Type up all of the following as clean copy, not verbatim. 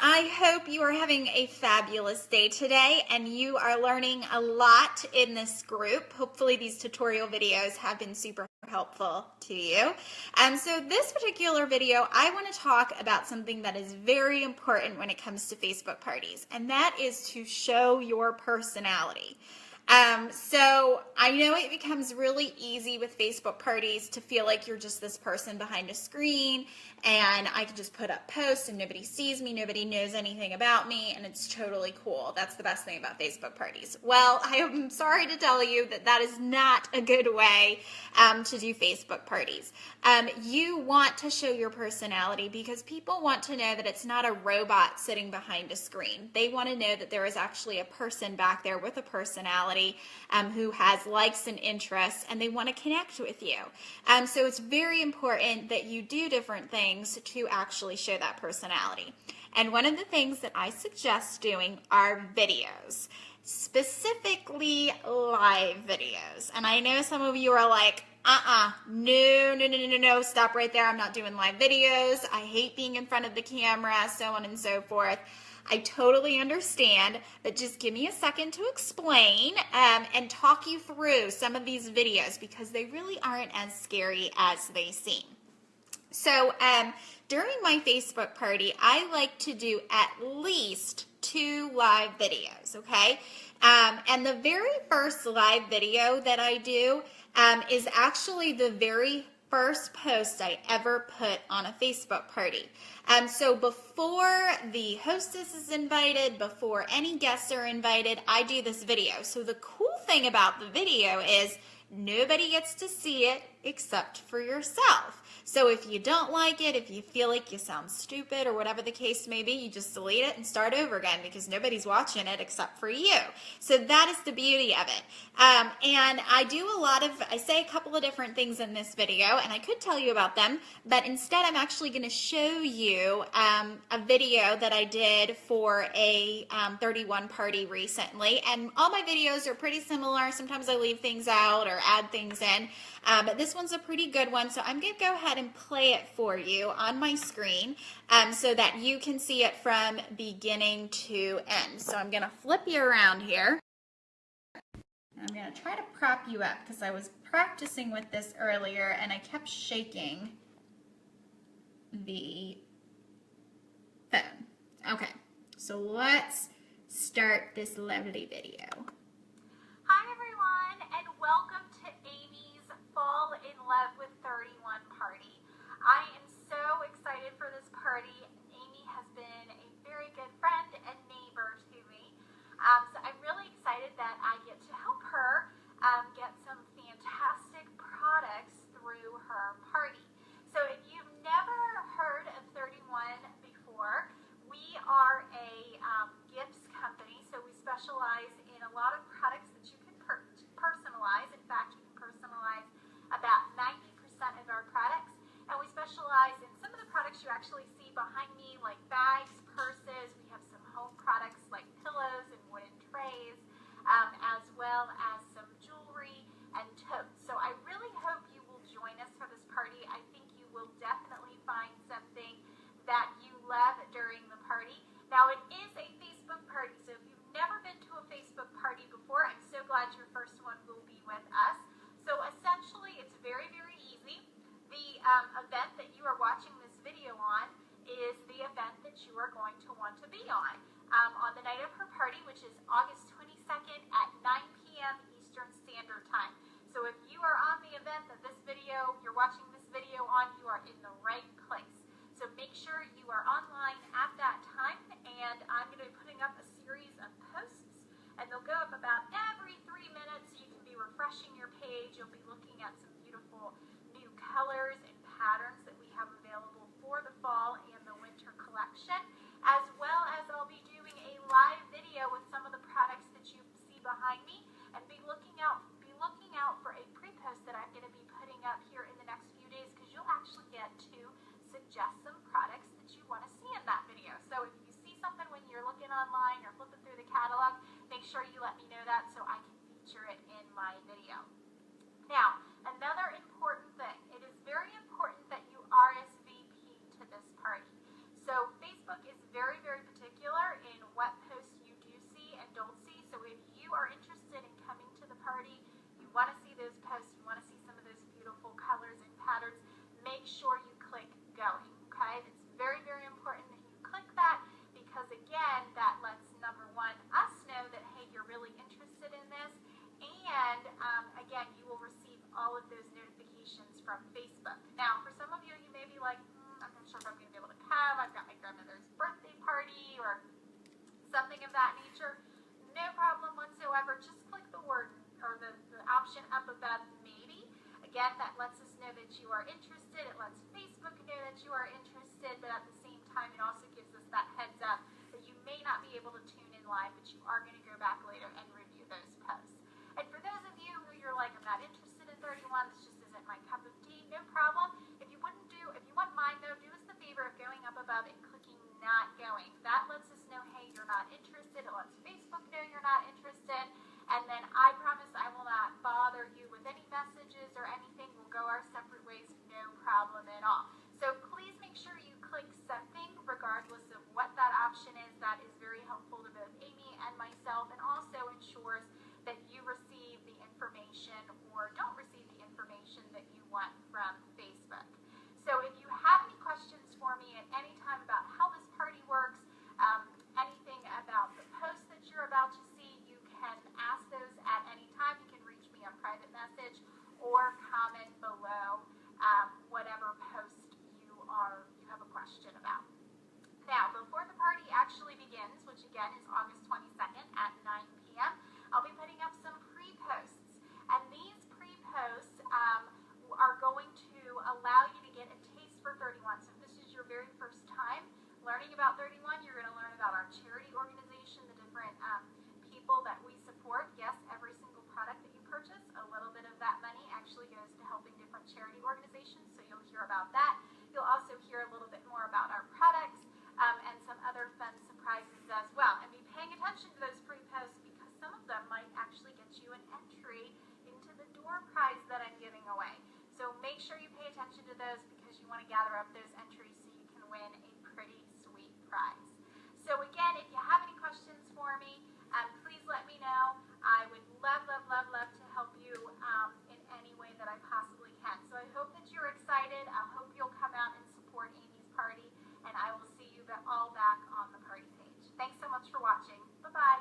I hope you are having a fabulous day today and you are learning a lot in this group. Hopefully these tutorial videos have been super helpful to you. So this particular video, I want to talk about something that is very important when it comes to Facebook parties, and that is to show your personality. So I know it becomes really easy with Facebook parties to feel like you're just this person behind a screen and I can just put up posts and nobody sees me, nobody knows anything about me, and it's totally cool. That's the best thing about Facebook parties. Well, I am sorry to tell you that that is not a good way to do Facebook parties. You want to show your personality because people want to know that it's not a robot sitting behind a screen. They want to know that there is actually a person back there with a personality who has likes and interests, and they want to connect with you. So it's very important that you do different things to actually show that personality. And one of the things that I suggest doing are videos, specifically live videos. And I know some of you are like, no, stop right there. I'm not doing live videos. I hate being in front of the camera, so on and so forth. I totally understand, but just give me a second to explain and talk you through some of these videos because they really aren't as scary as they seem. So during my Facebook party, I like to do at least 2 live videos, okay? And the very first live video that I do is actually the very first post I ever put on a Facebook party. So before the hostess is invited, before any guests are invited, I do this video. So the cool thing about the video is nobody gets to see it except for yourself. So if you don't like it, if you feel like you sound stupid or whatever the case may be, you just delete it and start over again because nobody's watching it except for you. So that is the beauty of it. And I say a couple of different things in this video, and I could tell you about them, but instead I'm actually going to show you a video that I did for a 31 party recently. And all my videos are pretty similar. Sometimes I leave things out or add things in. But this one's a pretty good one, so I'm going to go ahead and play it for you on my screen so that you can see it from beginning to end. So I'm going to flip you around here. I'm going to try to prop you up because I was practicing with this earlier and I kept shaking the phone. Okay, so let's start this lovely video. Hi everyone, and welcome to Amy's Fall in Love with 31 party. I am so excited for this party. Amy has been a very good friend and neighbor to me. So I'm really excited that I get to help her get some fantastic products through her party. So if you've never heard of 31 before, we are a gifts company. So we specialize in a lot of products that you can personalize. In fact, you can personalize about 90% of our products. And we specialize in some of the products you actually see behind me, like bags, purses. We have some home products like pillows and wooden trays, as well as some jewelry and totes. So I really hope you will join us for this party. I think you will definitely find something that you love during the party. Now, it is a Facebook party, so if you've never been to a Facebook party before, I'm so glad your first one will be with us. So essentially, it's very, very easy. The event that you are watching this video on is the event that you are going to want to be on the night of her party, which is August 22nd at 9 p.m. Eastern Standard Time. So if you are on the event that you're watching this video on, you are in the right place. So make sure you are online at that time, and I'm going to be putting up a series of posts, and they'll go up about every 3 minutes. You can be refreshing your page. You'll be looking at some beautiful new colors and patterns that we have available for the fall and the winter collection, as well as I'll be doing a live video with some of the products that you see behind me, and be looking out for a pre-post that I'm going to be putting up here in the next few days, because you'll actually get to suggest some products that you want to see in that video. So if you see something when you're looking online or flipping through the catalog, make sure you let me know that so I can feature it in my video. Now, another important thing, it is very important that you RSVP to this party. So Facebook is very, very particular from Facebook. Now, for some of you, you may be like, I'm not sure if I'm going to be able to come. I've got my grandmother's birthday party or something of that nature. No problem whatsoever. Just click the word or the option up above, maybe. Again, that lets us know that you are interested. It lets Facebook know that you are interested, but at the same time, it also gives us that heads up that you may not be able to tune in live, but you are going to go back later and review those posts. And for those of you who you're like, I'm not interested in 31, this just isn't my cup of tea, no problem. If you wouldn't mind though, do us the favor of going up above and clicking not going. That lets us know, hey, you're not interested. It lets Facebook know you're not interested. And then I promise I will not bother you with any messages or anything. We'll go our separate ways, no problem at all. So please make sure you click something regardless of what that option is. That is very helpful to both Amy and myself, and also ensures that you receive the information or don't receive the information that you want from Facebook. So if you have any questions for me at any time about how this party works, anything about the post that you're about to see, you can ask those at any time. You can reach me on private message or comment below whatever post you have a question about. Now, before the party actually begins, which again is August 22nd at 9 p.m., I'll be putting up some pre-posts. And these pre-posts are going to allow you to get a taste for 31. So if this is your very first time learning about 31, you're going to learn about our charity organization, the different people that we support. Yes, every single product that you purchase, a little bit of that money actually goes to helping different charity organizations, so you'll hear about that. You'll also hear a little bit more about our products and some other fun surprises as well. And be paying attention to those pre-posts because some of them might actually get you an entry into the door prize that I'm giving away. So make sure you pay attention to those because you want to gather up those entries so you can win a pretty sweet prize. So again, if you have any questions for me, please let me know. I would love to help you in any way that I possibly can. So I hope that you're excited. I hope you'll come out and support Amy's party, and I will see you all back on the party page. Thanks so much for watching. Bye-bye.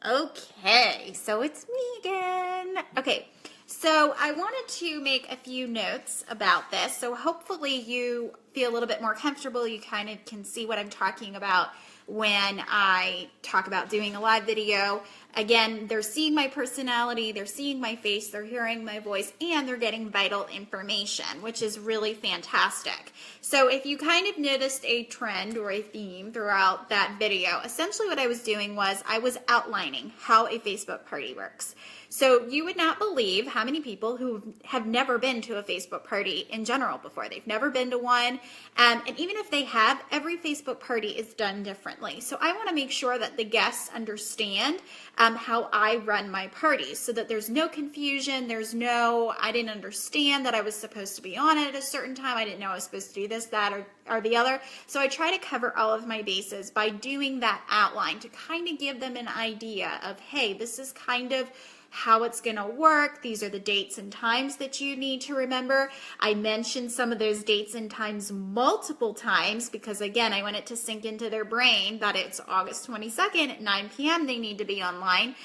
Okay, so it's me again. Okay, so I wanted to make a few notes about this. So hopefully you feel a little bit more comfortable. You kind of can see what I'm talking about when I talk about doing a live video. Again, they're seeing my personality, they're seeing my face, they're hearing my voice, and they're getting vital information, which is really fantastic. So if you kind of noticed a trend or a theme throughout that video, essentially what I was doing was I was outlining how a Facebook party works. So you would not believe how many people who have never been to a Facebook party in general before. They've never been to one. And even if they have, every Facebook party is done differently. So I want to make sure that the guests understand how I run my parties so that there's no confusion. There's no, I didn't understand that I was supposed to be on it at a certain time. I didn't know I was supposed to do this, that, or the other. So I try to cover all of my bases by doing that outline to kind of give them an idea of, hey, this is kind of how it's going to work. These are the dates and times that you need to remember. I mentioned some of those dates and times multiple times because, again, I want it to sink into their brain that it's August 22nd at 9 p.m. they need to be online.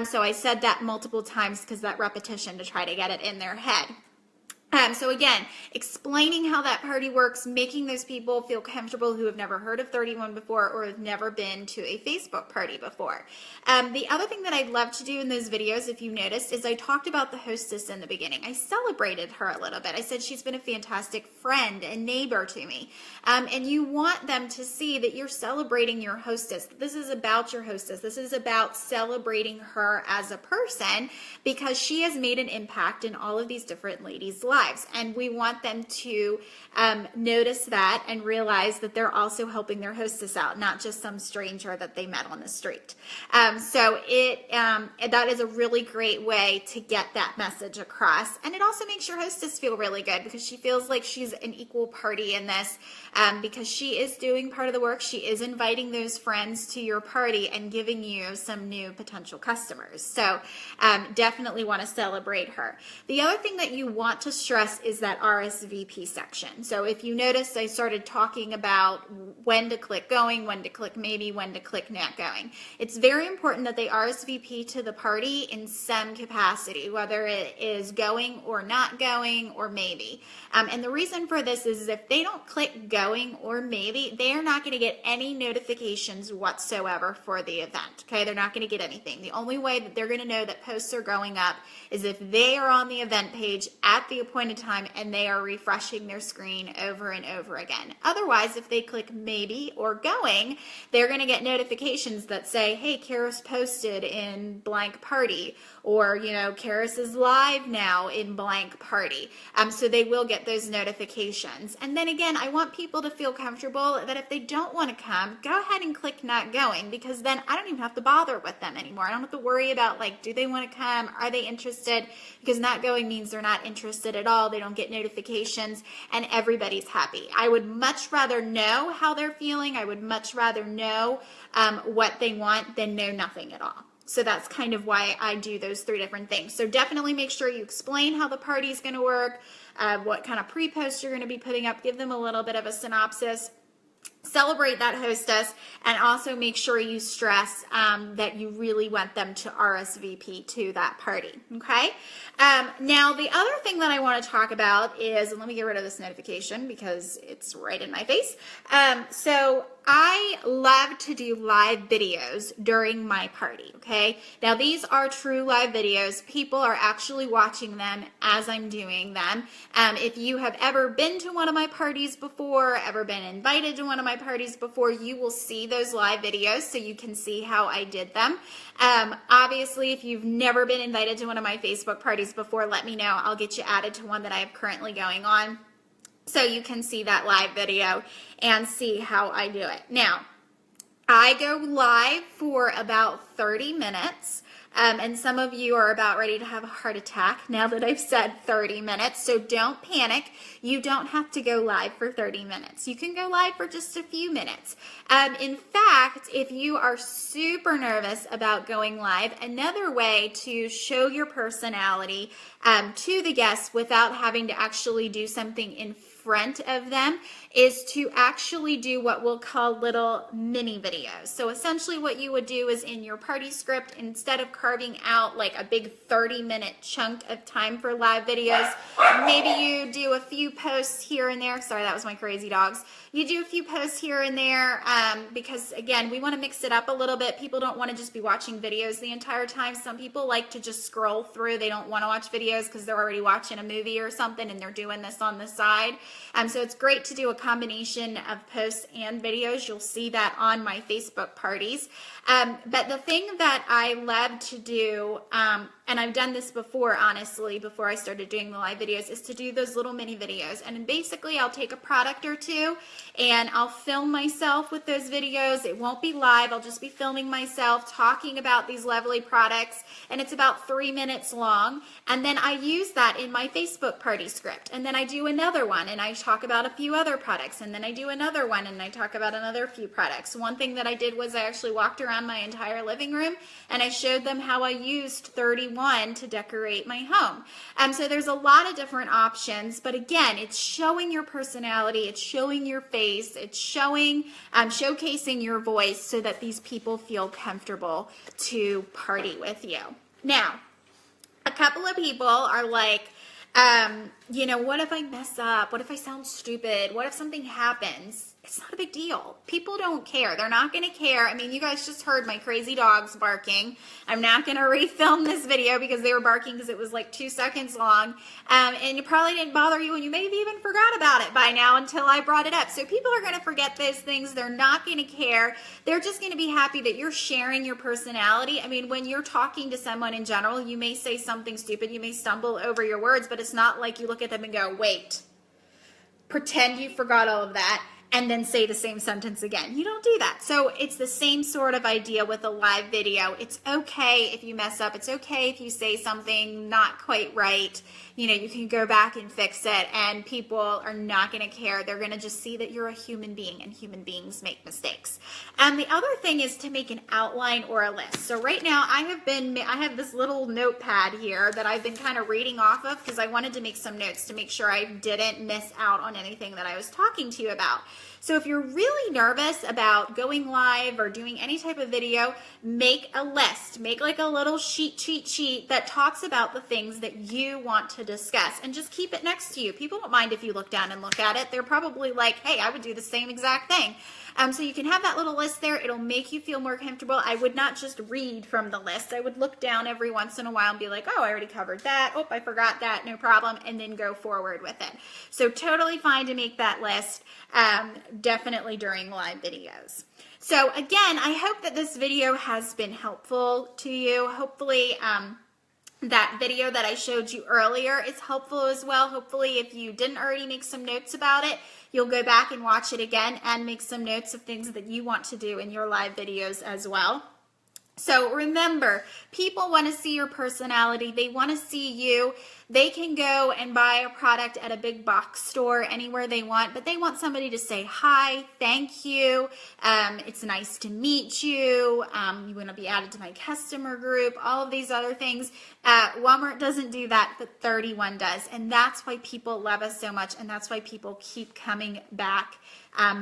So I said that multiple times because that repetition to try to get it in their head. So again, explaining how that party works, making those people feel comfortable who have never heard of 31 before or have never been to a Facebook party before. The other thing that I'd love to do in those videos, if you noticed, is I talked about the hostess in the beginning. I celebrated her a little bit. I said she's been a fantastic friend and neighbor to me. And you want them to see that you're celebrating your hostess. This is about your hostess. This is about celebrating her as a person because she has made an impact in all of these different ladies' lives. And we want them to notice that and realize that they're also helping their hostess out, not just some stranger that they met on the street. So that is a really great way to get that message across. And it also makes your hostess feel really good because she feels like she's an equal party in this because she is doing part of the work. She is inviting those friends to your party and giving you some new potential customers. So definitely want to celebrate her. The other thing that you want to stress is that RSVP section. So if you notice, I started talking about when to click going, when to click maybe, when to click not going. It's very important that they RSVP to the party in some capacity, whether it is going or not going or maybe. And the reason for this is if they don't click going or maybe, they are not going to get any notifications whatsoever for the event. Okay, they're not going to get anything. The only way that they're going to know that posts are going up is if they are on the event page at the appointed time and they are refreshing their screen over and over again. Otherwise, if they click maybe or going, they're going to get notifications that say, hey, Karis posted in blank party, or, you know, Karis is live now in blank party. So they will get those notifications. And then again, I want people to feel comfortable that if they don't want to come, go ahead and click not going, because then I don't even have to bother with them anymore. I don't have to worry about, like, do they want to come? Are they interested? Because not going means they're not interested at all. They don't get notifications, and everybody's happy. I would much rather know how they're feeling. I would much rather know what they want than know nothing at all. So that's kind of why I do those 3 different things. So definitely make sure you explain how the party is going to work, what kind of pre-post you're going to be putting up, give them a little bit of a synopsis. Celebrate that hostess, and also make sure you stress that you really want them to RSVP to that party, okay? Now, the other thing that I want to talk about is, and let me get rid of this notification because it's right in my face. So I love to do live videos during my party, okay? Now, these are true live videos. People are actually watching them as I'm doing them. If you have ever been to one of my parties before, ever been invited to one of my parties before, you will see those live videos so you can see how I did them. Obviously, if you've never been invited to one of my Facebook parties before, let me know. I'll get you added to one that I have currently going on, so you can see that live video and see how I do it. Now, I go live for about 30 minutes. And some of you are about ready to have a heart attack now that I've said 30 minutes. So don't panic. You don't have to go live for 30 minutes. You can go live for just a few minutes. In fact, if you are super nervous about going live, another way to show your personality to the guests without having to actually do something in front of them is to actually do what we'll call little mini videos. So essentially what you would do is in your party script, instead of carving out like a big 30-minute chunk of time for live videos, maybe you do a few posts here and there. Sorry, that was my crazy dogs. You do a few posts here and there because, again, we want to mix it up a little bit. People don't want to just be watching videos the entire time. Some people like to just scroll through. They don't want to watch videos because they're already watching a movie or something and they're doing this on the side. So it's great to do a combination of posts and videos. You'll see that on my Facebook parties. But the thing that I love to do, and I've done this before, honestly, before I started doing the live videos, is to do those little mini videos. And basically, I'll take a product or two and I'll film myself with those videos. It won't be live. I'll just be filming myself talking about these lovely products. And it's about 3 minutes long. And then I use that in my Facebook party script. And then I do another one and I talk about a few other products. And then I do another one and I talk about another few products. One thing that I did was I actually walked around my entire living room and I showed them how I used 31 to decorate my home. So there's a lot of different options, but again, it's showing your personality, it's showing your face, it's showing, showcasing your voice so that these people feel comfortable to party with you. Now, a couple of people are like, you know, what if I mess up? What if I sound stupid? What if something happens? It's not a big deal. People don't care. They're not going to care. I mean, you guys just heard my crazy dogs barking. I'm not going to refilm this video because they were barking because it was like 2 seconds long. And it probably didn't bother you and you maybe even forgot about it by now until I brought it up. So people are going to forget those things. They're not going to care. They're just going to be happy that you're sharing your personality. I mean, when you're talking to someone in general, you may say something stupid. You may stumble over your words, but it's not like you look at them and go, wait, pretend you forgot all of that and then say the same sentence again. You don't do that. So it's the same sort of idea with a live video. It's okay if you mess up. It's okay if you say something not quite right. you can go back and fix it, and people are not going to care. They're going to just see that you're a human being, and human beings make mistakes. And the other thing is to make an outline or a list. So right now I have this little notepad here that I've been kind of reading off of because I wanted to make some notes to make sure I didn't miss out on anything that I was talking to you about. So if you're really nervous about going live or doing any type of video, make a list. Make like a little cheat sheet that talks about the things that you want to discuss, and just keep it next to you. People don't mind if you look down and look at it. They're probably like, hey, I would do the same exact thing. So you can have that little list there. It'll make you feel more comfortable. I would not just read from the list. I would look down every once in a while and be like, oh, I already covered that. Oh, I forgot that. No problem. And then go forward with it. So totally fine to make that list, definitely during live videos. So again, I hope that this video has been helpful to you. Hopefully, that video that I showed you earlier is helpful as well. Hopefully, if you didn't already make some notes about it, you'll go back and watch it again and make some notes of things that you want to do in your live videos as well. So remember, people want to see your personality. They want to see you. They can go and buy a product at a big box store anywhere they want, but they want somebody to say hi, thank you, it's nice to meet you, you want to be added to my customer group, all of these other things. Walmart doesn't do that, but 31 does, and that's why people love us so much, and that's why people keep coming back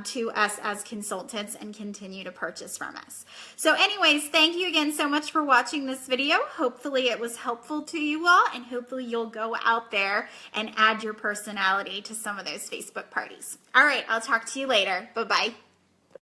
to us as consultants and continue to purchase from us. So anyways, thank you again so much for watching this video. Hopefully it was helpful to you all, and hopefully you'll go out there and add your personality to some of those Facebook parties. All right, I'll talk to you later. Bye-bye.